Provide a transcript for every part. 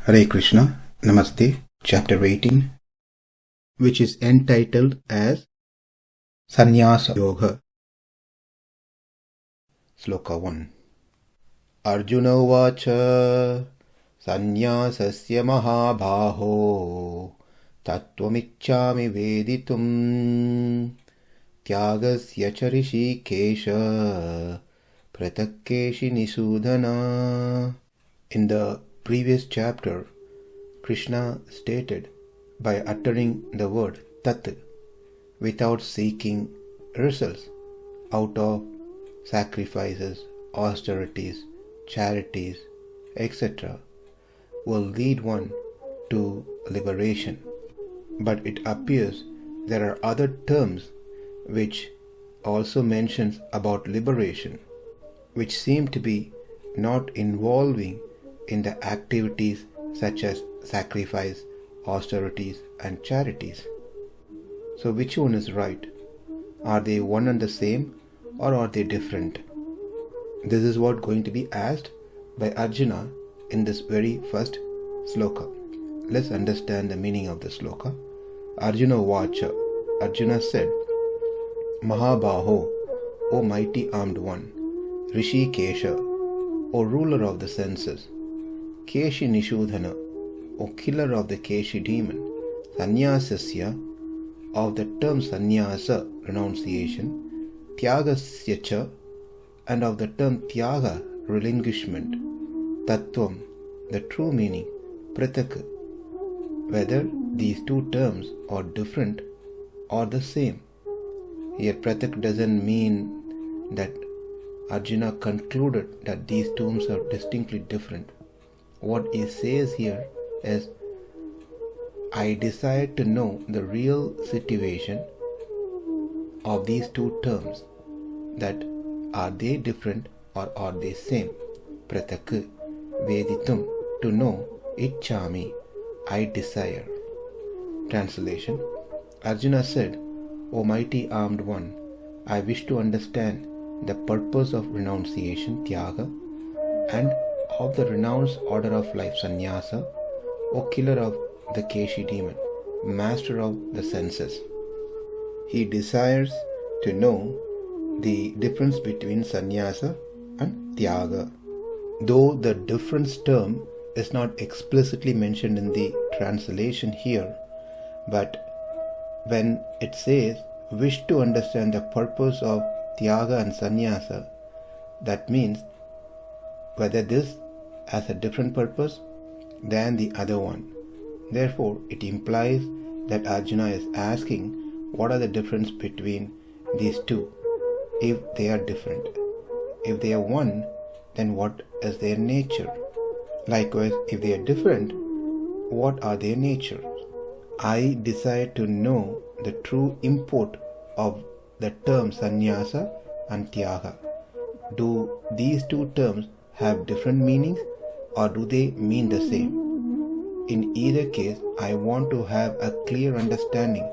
Hare Krishna, Namaste, Chapter 18, which is entitled as Sannyāsa Yoga. Sloka 1. Arjuna uvāca sannyāsasya mahā-bāho tattvam icchāmi veditum tyāgasya hṛṣīkeśa pṛthak keśi-niṣūdana. In the previous chapter, Krishna stated by uttering the word tat without seeking results out of sacrifices, austerities, charities, etc. will lead one to liberation. But it appears there are other terms which also mentions about liberation, which seem to be not involving in the activities such as sacrifice, austerities and charities. So which one is right? Are they one and the same, or are they different? This is what going to be asked by Arjuna in this very first sloka. Let's understand the meaning of the sloka. Arjuna uvāca. Arjuna said, mahā-bāho, O mighty armed one, hṛṣīkeśa, O ruler of the senses, keśi-niṣūdana, O killer of the Keśi demon, sannyāsasya, of the term sannyāsa, renunciation, tyāgasya, and of the term tyāga, relinquishment, tattvam, the true meaning, pṛthak, whether these two terms are different or the same. Here pṛthak doesn't mean that Arjuna concluded that these terms are distinctly different. What he says here is, I desire to know the real situation of these two terms, that are they different or are they same. Pṛthak, veditum, to know, icchāmi, I desire. Translation. Arjuna said, O mighty armed one, I wish to understand the purpose of renunciation, tyāga, and of the renounced order of life, sannyāsa, O killer of the Keśi demon, master of the senses. He desires to know the difference between sannyāsa and tyāga. Though the difference term is not explicitly mentioned in the translation here, but when it says, wish to understand the purpose of tyāga and sannyāsa, that means whether this has a different purpose than the other one. Therefore, it implies that Arjuna is asking what are the difference between these two, if they are different. If they are one, then what is their nature? Likewise, if they are different, what are their nature? I desire to know the true import of the term sannyāsa and tyāga. Do these two terms have different meanings, or do they mean the same? In either case, I want to have a clear understanding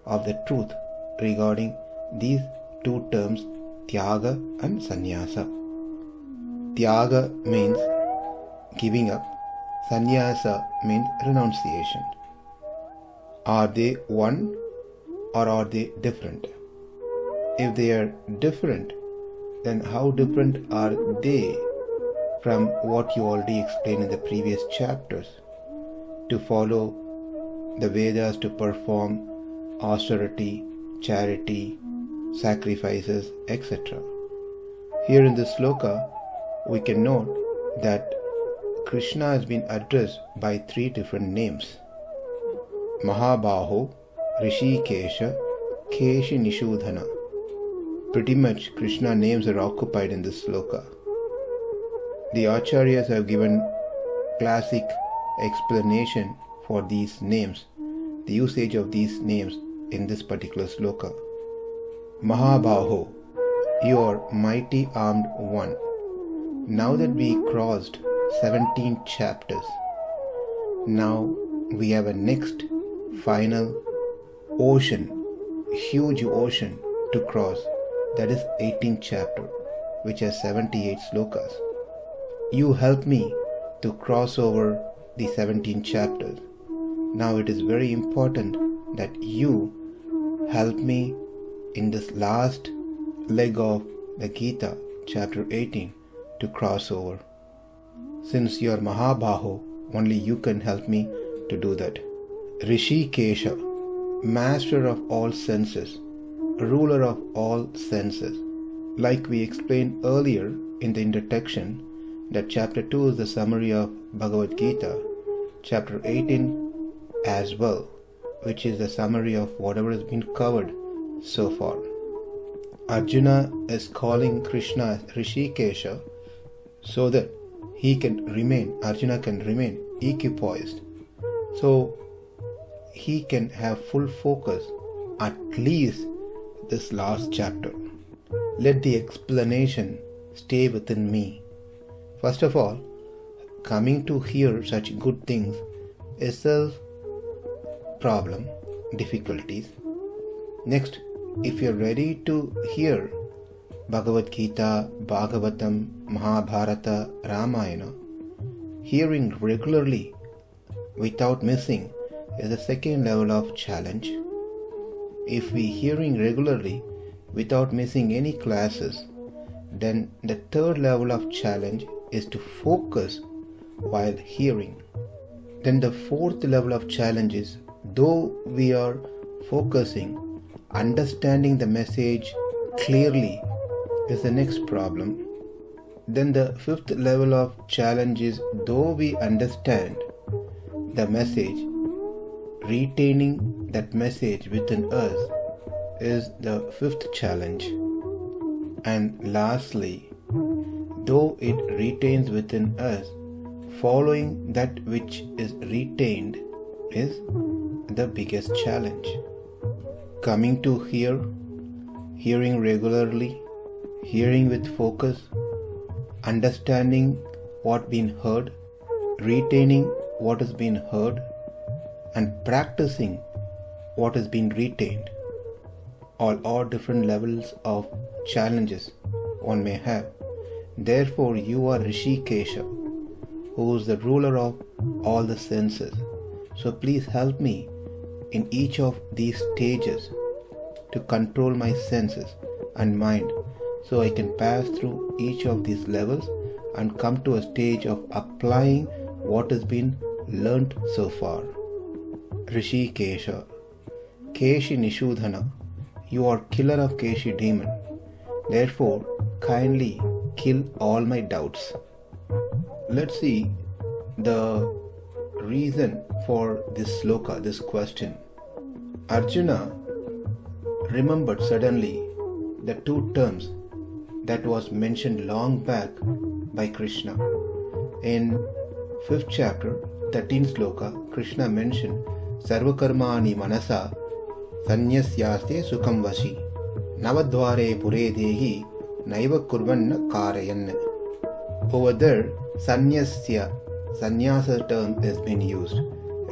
of the truth regarding these two terms, tyāga and sannyāsa. Tyāga means giving up, sannyāsa means renunciation. Are they one or are they different? If they are different, then how different are they from what you already explained in the previous chapters? To follow the Vedas, to perform austerity, charity, sacrifices, etc. Here in this sloka, we can note that Krishna has been addressed by three different names: mahā-bāho, hṛṣīkeśa, keśi-niṣūdana. Pretty much Krishna names are occupied in this sloka. The acharyas have given classic explanation for these names, the usage of these names in this particular sloka. Mahā-bāho, you are mighty armed one. Now that we crossed 17 chapters, now we have a next final ocean, huge ocean to cross, that is 18th chapter, which has 78 slokas. You help me to cross over the 17 chapters. Now it is very important that you help me in this last leg of the Gita, chapter 18, to cross over. Since you are mahā-bāho, only you can help me to do that. hṛṣīkeśa, master of all senses, ruler of all senses. Like we explained earlier in the introduction, that chapter 2 is the summary of Bhagavad Gita, chapter 18 as well, which is the summary of whatever has been covered so far. Arjuna is calling Krishna hṛṣīkeśa so that Arjuna can remain equipoised. So he can have full focus at least this last chapter. Let the explanation stay within me. First of all, coming to hear such good things itself problem, difficulties. Next, if you are ready to hear Bhagavad Gita, Bhagavatam, Mahabharata, Ramayana, hearing regularly without missing is the second level of challenge. If we hearing regularly without missing any classes, then the third level of challenge is to focus while hearing. Then the fourth level of challenge is, though we are focusing, understanding the message clearly is the next problem. Then the fifth level of challenge is, though we understand the message, retaining that message within us is the fifth challenge. And lastly, though it retains within us, following that which is retained is the biggest challenge. Coming to hearing regularly, hearing with focus, understanding what been heard, retaining what has been heard, and practicing what has been retained. All different levels of challenges one may have. Therefore, you are hṛṣīkeśa, who is the ruler of all the senses. So please help me in each of these stages to control my senses and mind, so I can pass through each of these levels and come to a stage of applying what has been learnt so far. hṛṣīkeśa, keśi-niṣūdana, you are killer of Keśi demon. Therefore, kindly kill all my doubts. Let's see the reason for this sloka, this question. Arjuna remembered suddenly the two terms that was mentioned long back by Krishna. In 5th chapter, 13th sloka, Krishna mentioned Sarvakarmani manasa sannyāsasya sukham vashi navadvare pure dehi naiva kurvanna karayan. Over there, sannyāsa term has been used,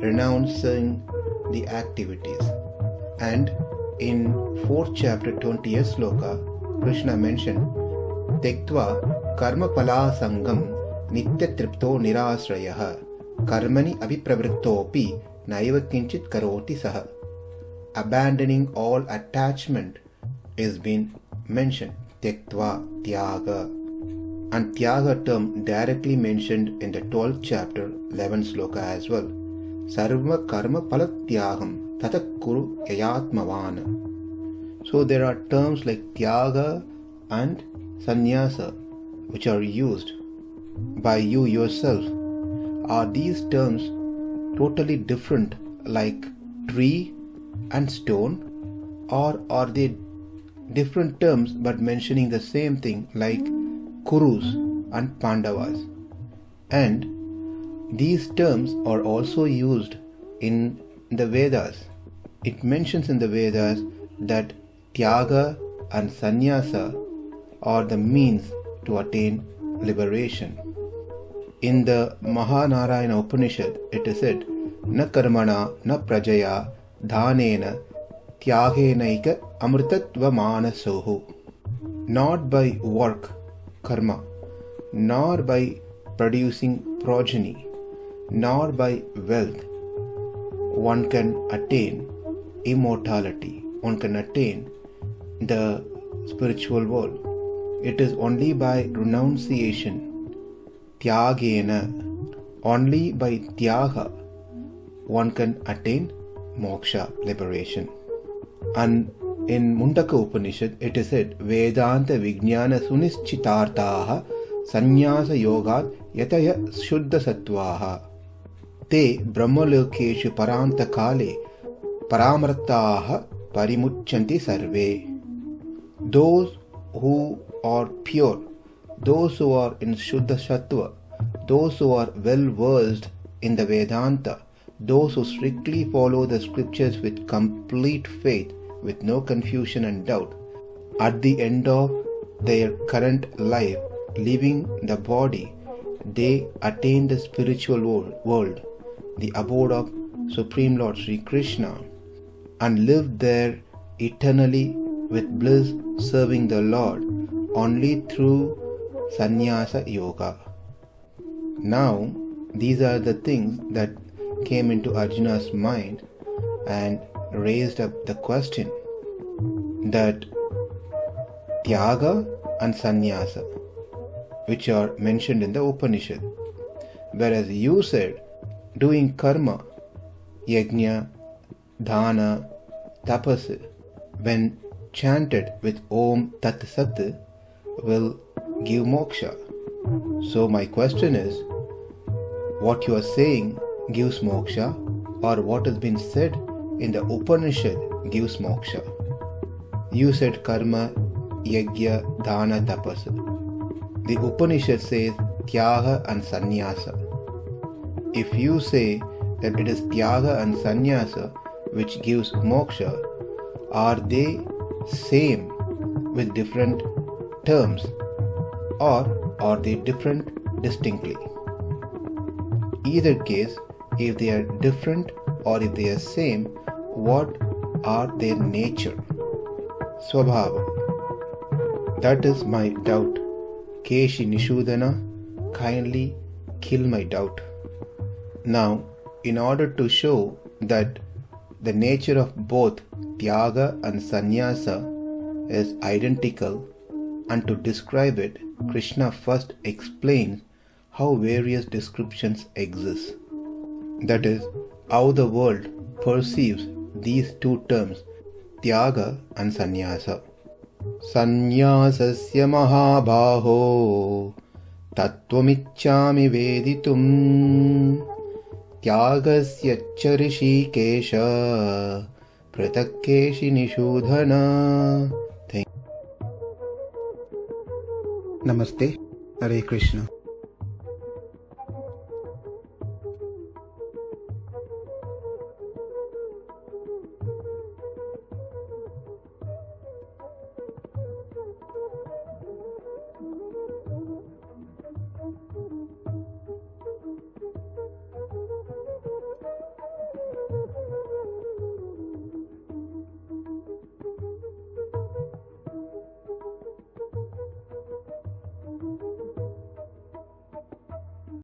renouncing the activities. And in 4th chapter 20th sloka, Krishna mentioned tattvam karma pala sangam nitya tripto nirasrayah karmani avipravrittopi naiva kinchit karoti saha. Abandoning all attachment is been mentioned, tyāga. And tyāga term directly mentioned in the 12th chapter, 11th sloka as well. Sarva karma palatyāgam tatakuru yayatmavana. So there are terms like tyāga and sannyāsa which are used by you yourself. Are these terms totally different like tree and stone, or are they different terms but mentioning the same thing like Kurus and Pandavas? And these terms are also used in the Vedas. It mentions in the Vedas that tyāga and sannyāsa are the means to attain liberation. In the Mahā-Narayana Upanishad, it is said, na karmana na prajaya dhanena tyāgenaika amritatva manasoho. Not by work, karma, nor by producing progeny, nor by wealth one can attain immortality, one can attain the spiritual world. It is only by renunciation, tyāgena, only by tyāga, one can attain moksha, liberation. And in Mundaka Upanishad, it is said, Vedanta Vijnana Sunischitārtāha sannyāsa yogat yataya shuddha sattvaha te brahmalokeshu paranta kale paramartaha parimucchanti sarve. Those who are pure, those who are in shuddha sattva, those who are well versed in the Vedanta, those who strictly follow the scriptures with complete faith, with no confusion and doubt, at the end of their current life, leaving the body, they attain the spiritual world, the abode of Supreme Lord Sri Krishna, and live there eternally with bliss, serving the Lord only through sannyāsa yoga. Now, these are the things that came into Arjuna's mind and raised up the question that tyāga and sannyāsa, which are mentioned in the Upanishad, whereas you said doing karma, yajna, dana, tapas, when chanted with Om Tat Sat, will give moksha. So my question is, what you are saying gives moksha, or what has been said in the Upanishad gives moksha? You said karma, yajna, dana, tapas. The Upanishad says tyāga and sannyāsa. If you say that it is tyāga and sannyāsa which gives moksha, are they same with different terms, or are they different distinctly? Either case, if they are different or if they are same, what are their nature? Swabhava. That is my doubt. Keśi-niṣūdana, kindly kill my doubt. Now, in order to show that the nature of both tyāga and sannyāsa is identical, and to describe it, Krishna first explains how various descriptions exist. That is, how the world perceives these two terms, tyāga and sannyāsa. Sannyāsasya mahā-bāho tattvam icchāmi veditum tyāgasya hṛṣīkeśa pṛthak keśi-niṣūdana. Namaste. Hare Krishna.